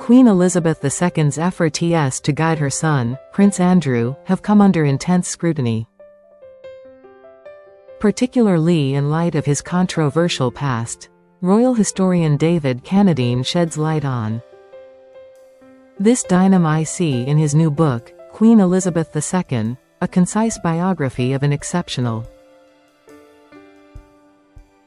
Queen Elizabeth II's efforts to guide her son, Prince Andrew, have come under intense scrutiny, particularly in light of his controversial past. Royal historian David Cannadine sheds light on this dynamic in his new book, Queen Elizabeth II, a concise biography of an exceptional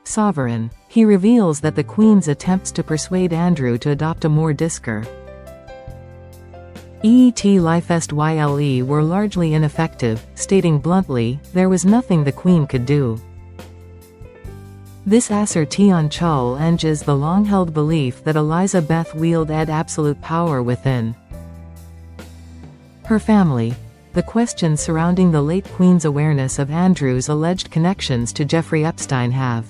sovereign. He reveals that the Queen's attempts to persuade Andrew to adopt a more discreet lifestyle were largely ineffective, stating bluntly, there was nothing the Queen could do. This assertion challenges the long-held belief that Elizabeth wielded absolute power within her family. The questions surrounding the late Queen's awareness of Andrew's alleged connections to Jeffrey Epstein have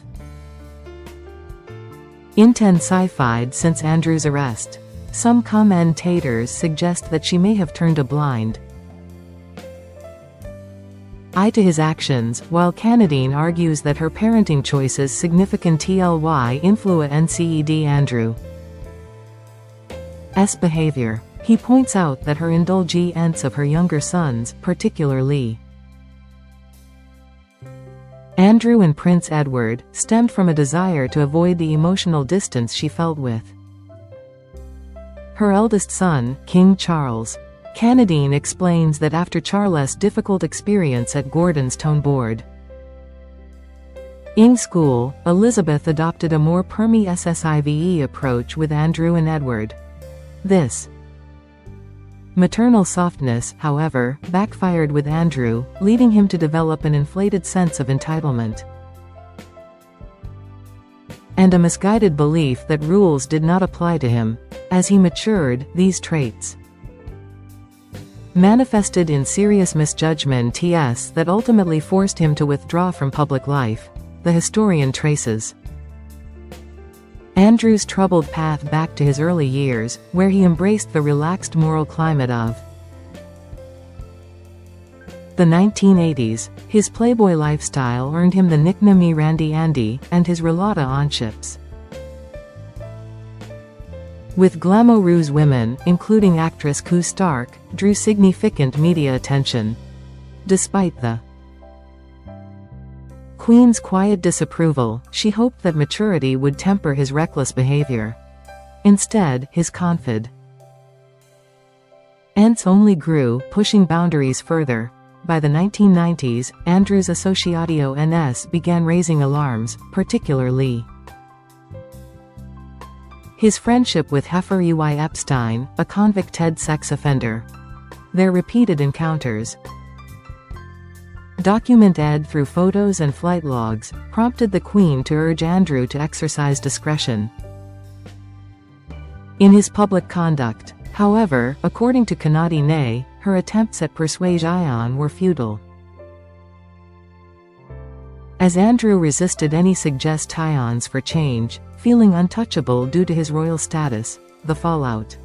intensified since Andrew's arrest. Some commentators suggest that she may have turned a blind eye to his actions, while Cannadine argues that her parenting choices significantly influenced Andrew's behavior. He points out that her indulgence of her younger sons, particularly Andrew and Prince Edward, stemmed from a desire to avoid the emotional distance she felt with her eldest son, King Charles. Cannadine explains that after Charles' difficult experience at Gordonstoun board in school, Elizabeth adopted a more permissive approach with Andrew and Edward. This maternal softness, however, backfired with Andrew, leading him to develop an inflated sense of entitlement and a misguided belief that rules did not apply to him. As he matured, these traits manifested in serious misjudgments that ultimately forced him to withdraw from public life. The historian traces Andrew's troubled path back to his early years, where he embraced the relaxed moral climate of the 1980s. His playboy lifestyle earned him the nickname Randy Andy, and his relata on ships with glamorous women, including actress Koo Stark, drew significant media attention. Despite the Queen's quiet disapproval, she hoped that maturity would temper his reckless behavior. Instead, his confidence only grew, pushing boundaries further. By the 1990s, Andrew's associatio began raising alarms, particularly his friendship with Jeffrey Epstein, a convicted sex offender. Their repeated encounters, documented through photos and flight logs, prompted the Queen to urge Andrew to exercise discretion in his public conduct. However, according to Cannadine, her attempts at persuasion were futile, as Andrew resisted any suggestions for change, feeling untouchable due to his royal status. The fallout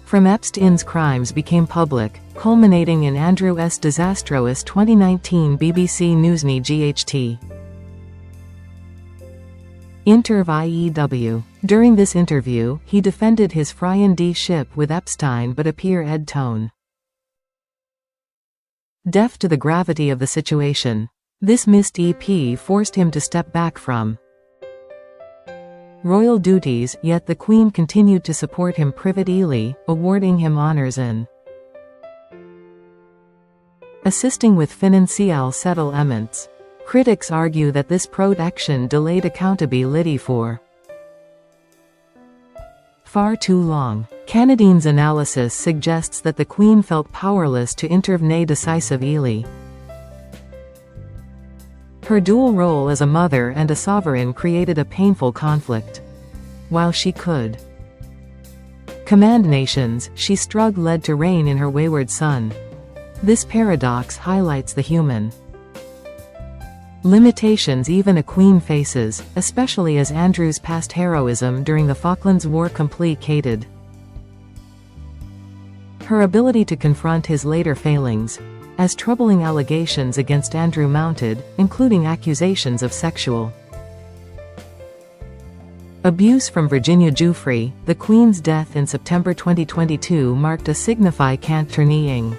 from Epstein's crimes became public, culminating in Andrew's disastrous 2019 BBC Newsnight GHT interview. During this interview, he defended his friendship with Epstein but appeared tone deaf to the gravity of the situation. This missed EP forced him to step back from royal duties, yet the Queen continued to support him privately, awarding him honors in assisting with financial settlements. Critics argue that this protection delayed accountability for far too long. Cannadine's analysis suggests that the Queen felt powerless to intervene decisively. Her dual role as a mother and a sovereign created a painful conflict. While she could command nations, she struggled to reign in her wayward son. This paradox highlights the human limitations even a queen faces, especially as Andrew's past heroism during the Falklands War complicated her ability to confront his later failings, as troubling allegations against Andrew mounted, including accusations of sexual Abuse from Virginia Giuffre. The Queen's death in September 2022 marked a significant turning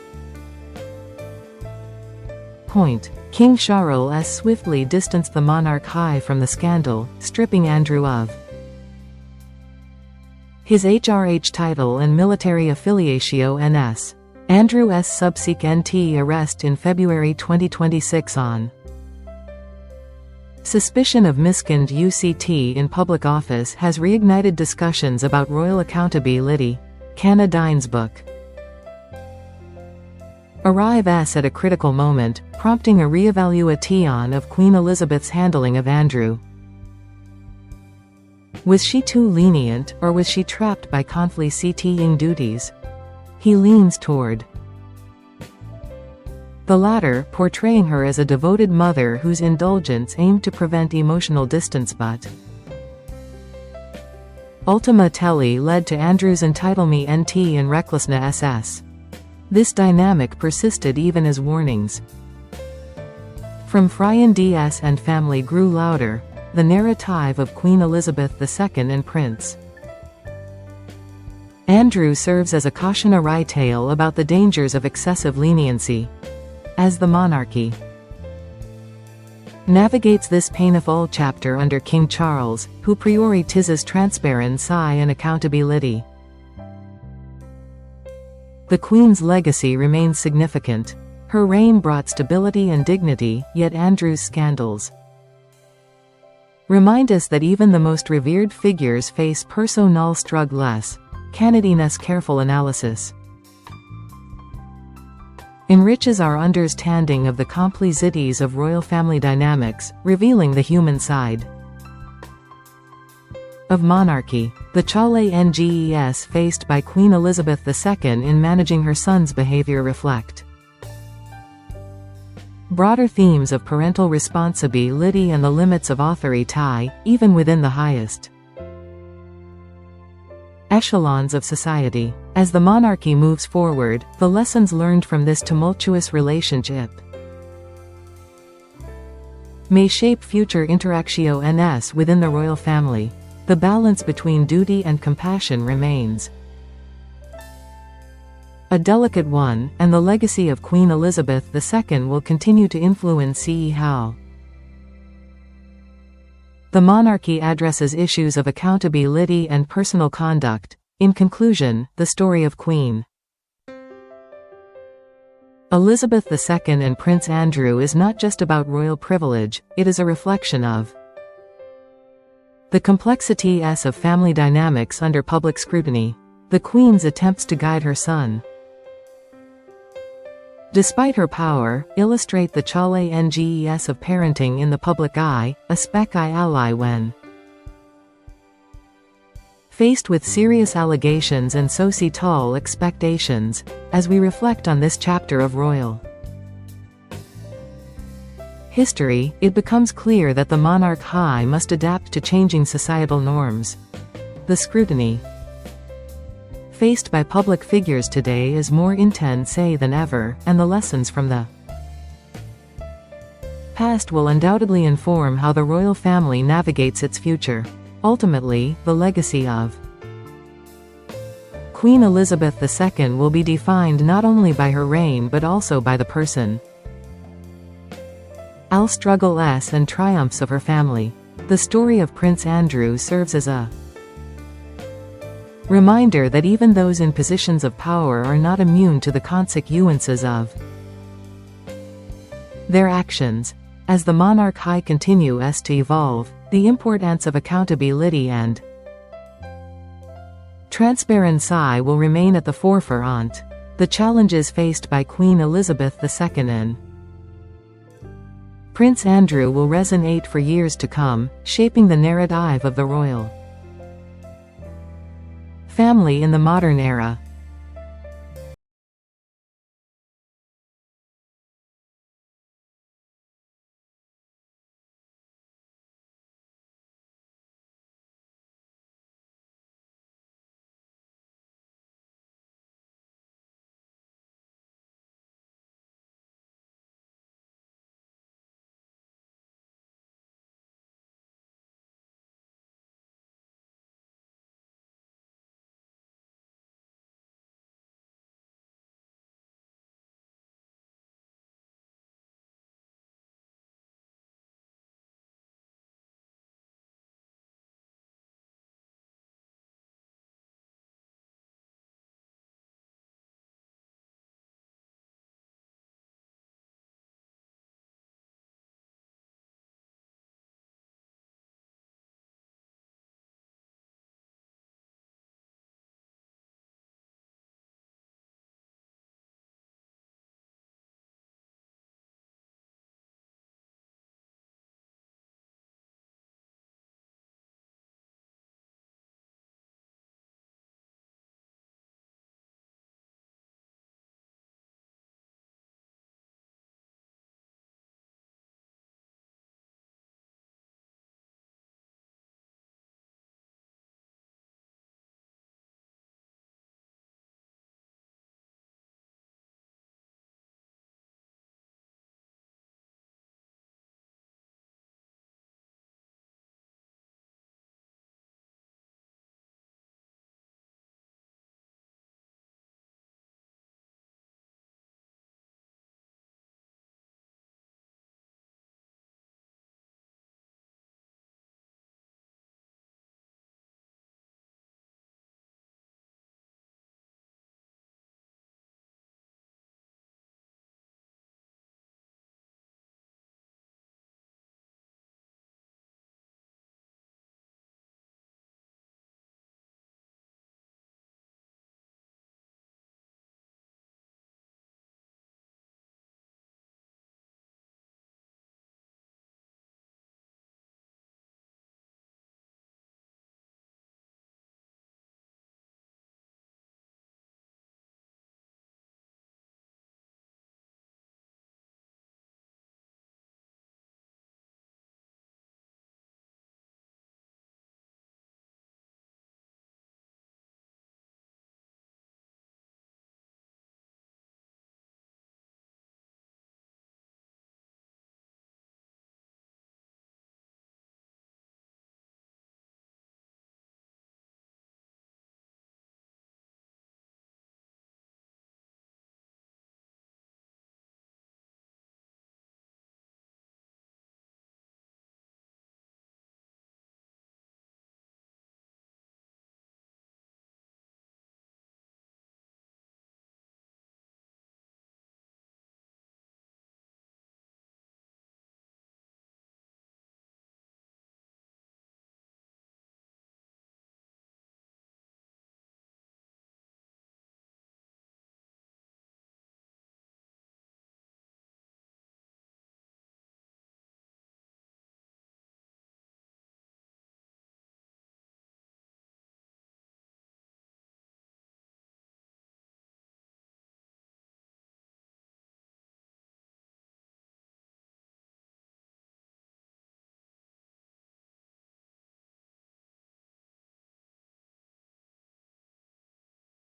point. King Charles swiftly distanced the monarch high from the scandal, stripping Andrew of his HRH title and military affiliation. Andrew's subsequent arrest in February 2026 on suspicion of misconduct in public office has reignited discussions about royal accountability. Canadine's book arrives at a critical moment, prompting a re-evaluation of Queen Elizabeth's handling of Andrew. Was she too lenient, or was she trapped by conflicting duties? He leans toward the latter, portraying her as a devoted mother whose indulgence aimed to prevent emotional distance but ultimately led to Andrew's entitlement and recklessness. This dynamic persisted even as warnings from friends and family grew louder. The narrative of Queen Elizabeth II and Prince Andrew serves as a cautionary tale about the dangers of excessive leniency. As the monarchy navigates this painful chapter under King Charles, who prioritizes transparency and accountability, the Queen's legacy remains significant. Her reign brought stability and dignity, yet Andrew's scandals remind us that even the most revered figures face personal struggles. Canadine's careful analysis enriches our understanding of the complexities of royal family dynamics, revealing the human side of monarchy. The challenges faced by Queen Elizabeth II in managing her son's behavior reflect broader themes of parental responsibility and the limits of authority, even within the highest echelons of society. As the monarchy moves forward, the lessons learned from this tumultuous relationship may shape future interactions within the royal family. The balance between duty and compassion remains a delicate one, and the legacy of Queen Elizabeth II will continue to influence how the monarchy addresses issues of accountability and personal conduct. In conclusion, the story of Queen Elizabeth II and Prince Andrew is not just about royal privilege, it is a reflection of the complexities of family dynamics under public scrutiny. The Queen's attempts to guide her son, despite her power, illustrate the challenges of parenting in the public eye, especially when faced with serious allegations and societal expectations. As we reflect on this chapter of royal history, it becomes clear that the monarchy must adapt to changing societal norms. The scrutiny faced by public figures today is more intense than ever, and the lessons from the past will undoubtedly inform how the royal family navigates its future. Ultimately, the legacy of Queen Elizabeth II will be defined not only by her reign but also by the person, struggles and triumphs of her family. The story of Prince Andrew serves as a reminder that even those in positions of power are not immune to the consequences of their actions. As the monarchy continues to evolve, the importance of accountability and transparency will remain at the forefront. The challenges faced by Queen Elizabeth II and Prince Andrew will resonate for years to come, shaping the narrative of the royal family in the modern era.